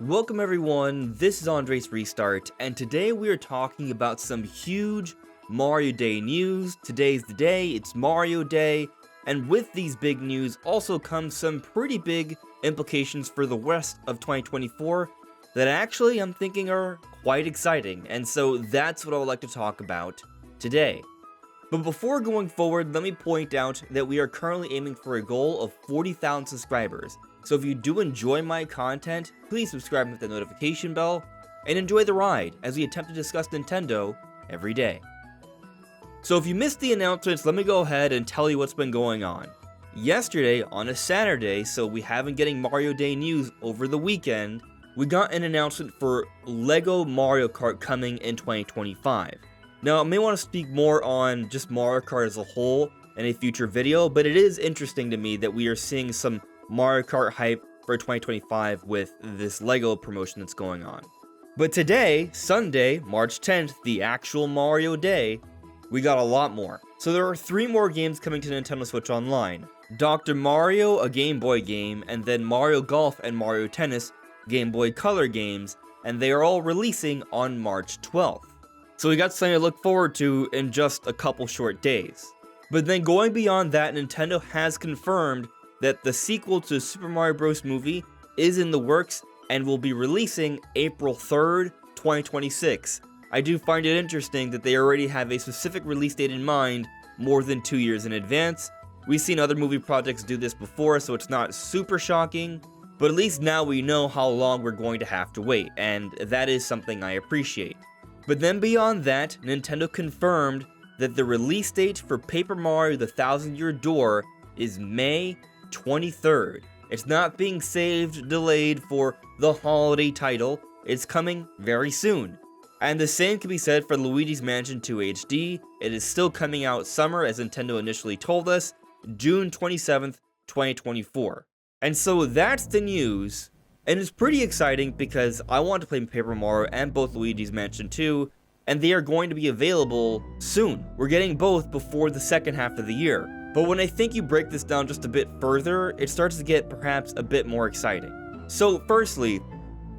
Welcome everyone, this is AndresRestart, and today we are talking about some huge Mario Day news. Today's the day, it's Mario Day, and with these big news also comes some pretty big implications for the rest of 2024 that actually I'm thinking are quite exciting, and so that's what I would like to talk about today. But before going forward, let me point out that we are currently aiming for a goal of 40,000 subscribers. So if you do enjoy my content, please subscribe and hit the notification bell, and enjoy the ride as we attempt to discuss Nintendo every day. So if you missed the announcements, let me go ahead and tell you what's been going on. Yesterday, on a Saturday, so we have been getting Mario Day news over the weekend, we got an announcement for LEGO Mario Kart coming in 2025. Now, I may want to speak more on just Mario Kart as a whole in a future video, but it is interesting to me that we are seeing some Mario Kart hype for 2025 with this LEGO promotion that's going on. But today, Sunday, March 10th, the actual Mario Day, we got a lot more. So there are 3 more games coming to Nintendo Switch Online. Dr. Mario, a Game Boy game, and then Mario Golf and Mario Tennis, Game Boy Color games, and they are all releasing on March 12th. So we got something to look forward to in just a couple short days. But then going beyond that, Nintendo has confirmed that the sequel to Super Mario Bros. Movie is in the works and will be releasing April 3rd, 2026. I do find it interesting that they already have a specific release date in mind more than 2 years in advance. We've seen other movie projects do this before, so it's not super shocking, but at least now we know how long we're going to have to wait, and that is something I appreciate. But then beyond that, Nintendo confirmed that the release date for Paper Mario: The Thousand Year Door is May 23rd. It's not being saved, delayed for the holiday title. It's coming very soon. And the same can be said for Luigi's Mansion 2 HD. It is still coming out summer, as Nintendo initially told us, June 27th, 2024. And so that's the news. And it's pretty exciting because I want to play Paper Mario and both Luigi's Mansion 2, and they are going to be available soon. We're getting both before the second half of the year. But when I think you break this down just a bit further, it starts to get perhaps a bit more exciting. So firstly,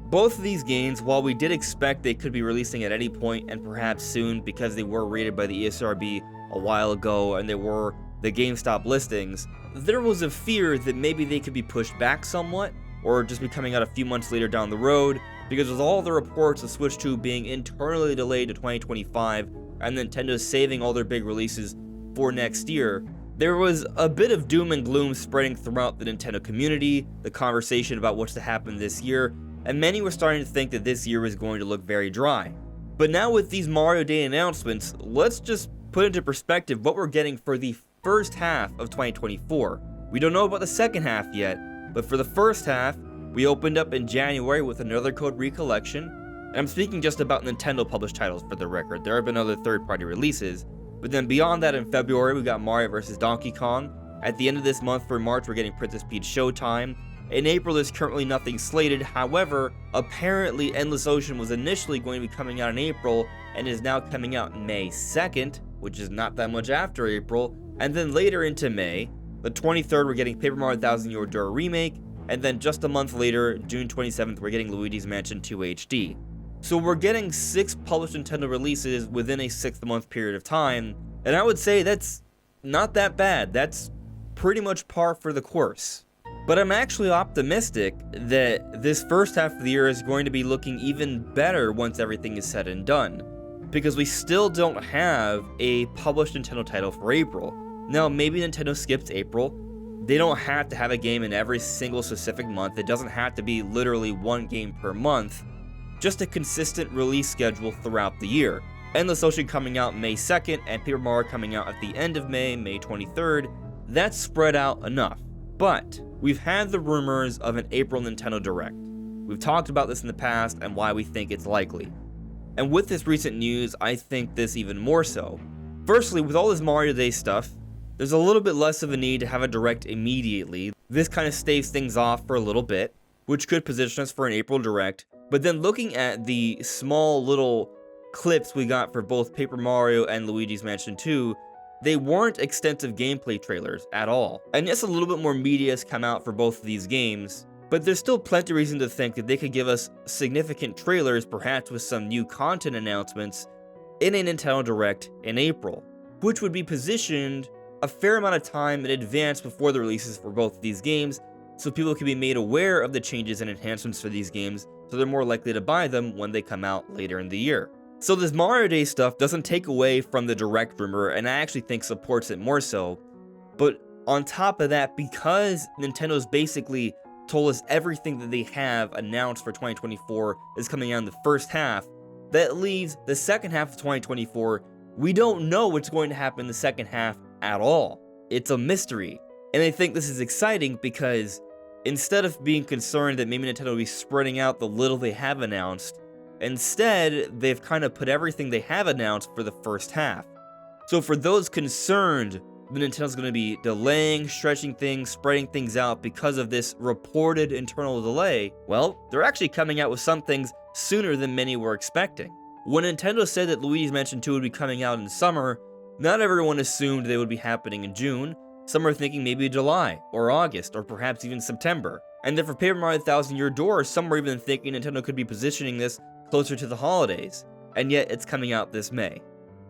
both of these games, while we did expect they could be releasing at any point and perhaps soon because they were rated by the ESRB a while ago and they were the GameStop listings, there was a fear that maybe they could be pushed back somewhat or just be coming out a few months later down the road, because with all the reports of Switch 2 being internally delayed to 2025 and Nintendo saving all their big releases for next year, there was a bit of doom and gloom spreading throughout the Nintendo community, the conversation about what's to happen this year, and many were starting to think that this year was going to look very dry. But now with these Mario Day announcements, let's just put into perspective what we're getting for the first half of 2024. We don't know about the second half yet, but for the first half, we opened up in January with Another Code Recollection, and I'm speaking just about Nintendo published titles for the record. There have been other third-party releases, but then beyond that in February, we got Mario vs. Donkey Kong. At the end of this month for March, we're getting Princess Peach Showtime. In April, there's currently nothing slated. However, apparently Endless Ocean was initially going to be coming out in April and is now coming out May 2nd, which is not that much after April. And then later into May, the 23rd, we're getting Paper Mario: Thousand Year Door Remake. And then just a month later, June 27th, we're getting Luigi's Mansion 2 HD. So we're getting 6 published Nintendo releases within a 6-month period of time, and I would say that's not that bad. That's pretty much par for the course. But I'm actually optimistic that this first half of the year is going to be looking even better once everything is said and done, because we still don't have a published Nintendo title for April. Now, maybe Nintendo skips April. They don't have to have a game in every single specific month. It doesn't have to be literally one game per month. Just a consistent release schedule throughout the year. Endless Ocean coming out May 2nd and Paper Mario coming out at the end of May, May 23rd. That's spread out enough. But we've had the rumors of an April Nintendo Direct. We've talked about this in the past and why we think it's likely. And with this recent news, I think this even more so. Firstly, with all this Mario Day stuff, there's a little bit less of a need to have a Direct immediately. This kind of staves things off for a little bit, which could position us for an April Direct. But then looking at the small little clips we got for both Paper Mario and Luigi's Mansion 2, they weren't extensive gameplay trailers at all. And yes, a little bit more media has come out for both of these games, but there's still plenty of reason to think that they could give us significant trailers, perhaps with some new content announcements, in a Nintendo Direct in April, which would be positioned a fair amount of time in advance before the releases for both of these games, so people can be made aware of the changes and enhancements for these games, so they're more likely to buy them when they come out later in the year. So this Mario Day stuff doesn't take away from the Direct rumor, and I actually think supports it more so. But on top of that, because Nintendo's basically told us everything that they have announced for 2024 is coming out in the first half, that leaves the second half of 2024, we don't know what's going to happen in the second half at all. It's a mystery. And I think this is exciting because instead of being concerned that maybe Nintendo will be spreading out the little they have announced, instead, they've kind of put everything they have announced for the first half. So for those concerned that Nintendo's going to be delaying, stretching things, spreading things out because of this reported internal delay, well, they're actually coming out with some things sooner than many were expecting. When Nintendo said that Luigi's Mansion 2 would be coming out in summer, not everyone assumed they would be happening in June. Some are thinking maybe July, or August, or perhaps even September. And then for Paper Mario Thousand Year Door, some were even thinking Nintendo could be positioning this closer to the holidays, and yet it's coming out this May.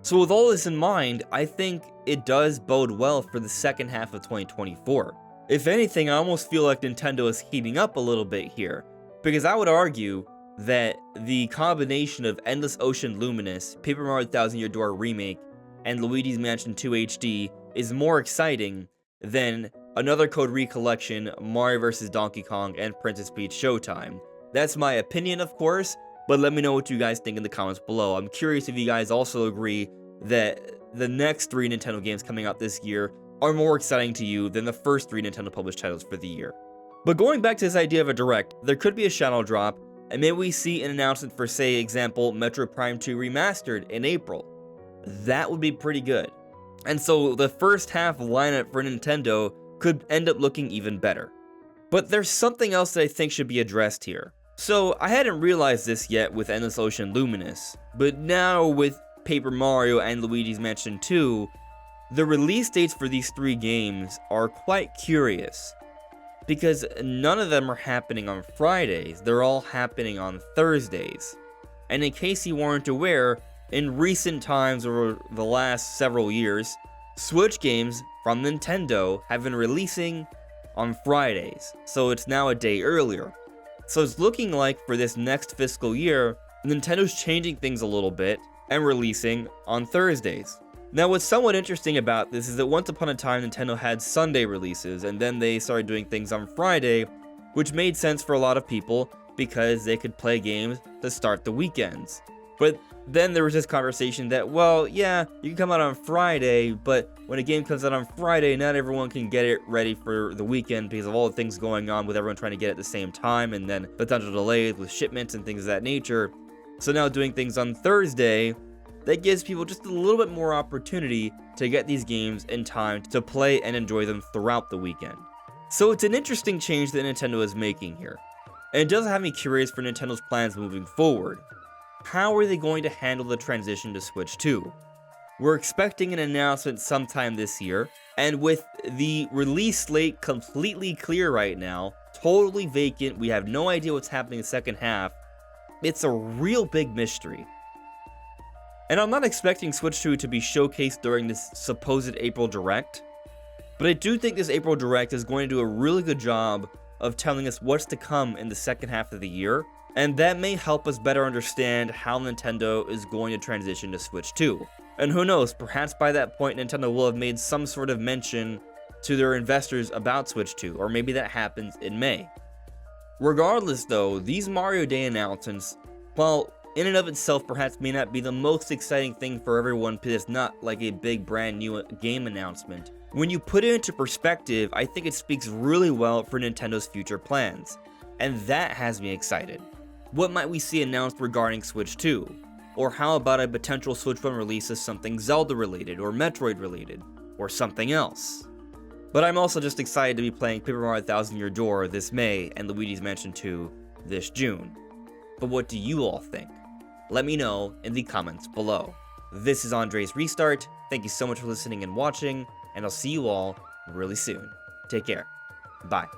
So with all this in mind, I think it does bode well for the second half of 2024. If anything, I almost feel like Nintendo is heating up a little bit here, because I would argue that the combination of Endless Ocean Luminous, Paper Mario Thousand Year Door Remake, and Luigi's Mansion 2 HD is more exciting than another Code Recollection, Mario vs. Donkey Kong, and Princess Peach Showtime. That's my opinion, of course, but let me know what you guys think in the comments below. I'm curious if you guys also agree that the next 3 Nintendo games coming out this year are more exciting to you than the first 3 Nintendo published titles for the year. But going back to this idea of a Direct, there could be a shadow drop, and maybe we see an announcement for, say, example, Metroid Prime 2 Remastered in April. That would be pretty good. And so the first half lineup for Nintendo could end up looking even better. But there's something else that I think should be addressed here. So I hadn't realized this yet with Endless Ocean Luminous, but now with Paper Mario and Luigi's Mansion 2, the release dates for these 3 games are quite curious, because none of them are happening on Fridays, they're all happening on Thursdays. And in case you weren't aware, in recent times over the last several years, Switch games from Nintendo have been releasing on Fridays, so it's now a day earlier. So it's looking like for this next fiscal year, Nintendo's changing things a little bit and releasing on Thursdays. Now what's somewhat interesting about this is that once upon a time Nintendo had Sunday releases, and then they started doing things on Friday, which made sense for a lot of people because they could play games to start the weekends. But then there was this conversation that, well, yeah, you can come out on Friday, but when a game comes out on Friday, not everyone can get it ready for the weekend because of all the things going on with everyone trying to get it at the same time, and then potential delays with shipments and things of that nature. So now doing things on Thursday, that gives people just a little bit more opportunity to get these games in time to play and enjoy them throughout the weekend. So it's an interesting change that Nintendo is making here. And it does have me curious for Nintendo's plans moving forward. How are they going to handle the transition to Switch 2? We're expecting an announcement sometime this year, and with the release slate completely clear right now, totally vacant, we have no idea what's happening in the second half, it's a real big mystery. And I'm not expecting Switch 2 to be showcased during this supposed April Direct, but I do think this April Direct is going to do a really good job of telling us what's to come in the second half of the year, and that may help us better understand how Nintendo is going to transition to Switch 2. And who knows, perhaps by that point Nintendo will have made some sort of mention to their investors about Switch 2, or maybe that happens in May. Regardless though, these Mario Day announcements, while in and of itself perhaps may not be the most exciting thing for everyone because it's not like a big brand new game announcement, when you put it into perspective, I think it speaks really well for Nintendo's future plans, and that has me excited. What might we see announced regarding Switch 2? Or how about a potential Switch 1 release of something Zelda related, or Metroid related, or something else? But I'm also just excited to be playing Paper Mario Thousand Year Door this May and Luigi's Mansion 2 this June. But what do you all think? Let me know in the comments below. This is AndresRestart, Thank you so much for listening and watching, and I'll see you all really soon. Take care. Bye.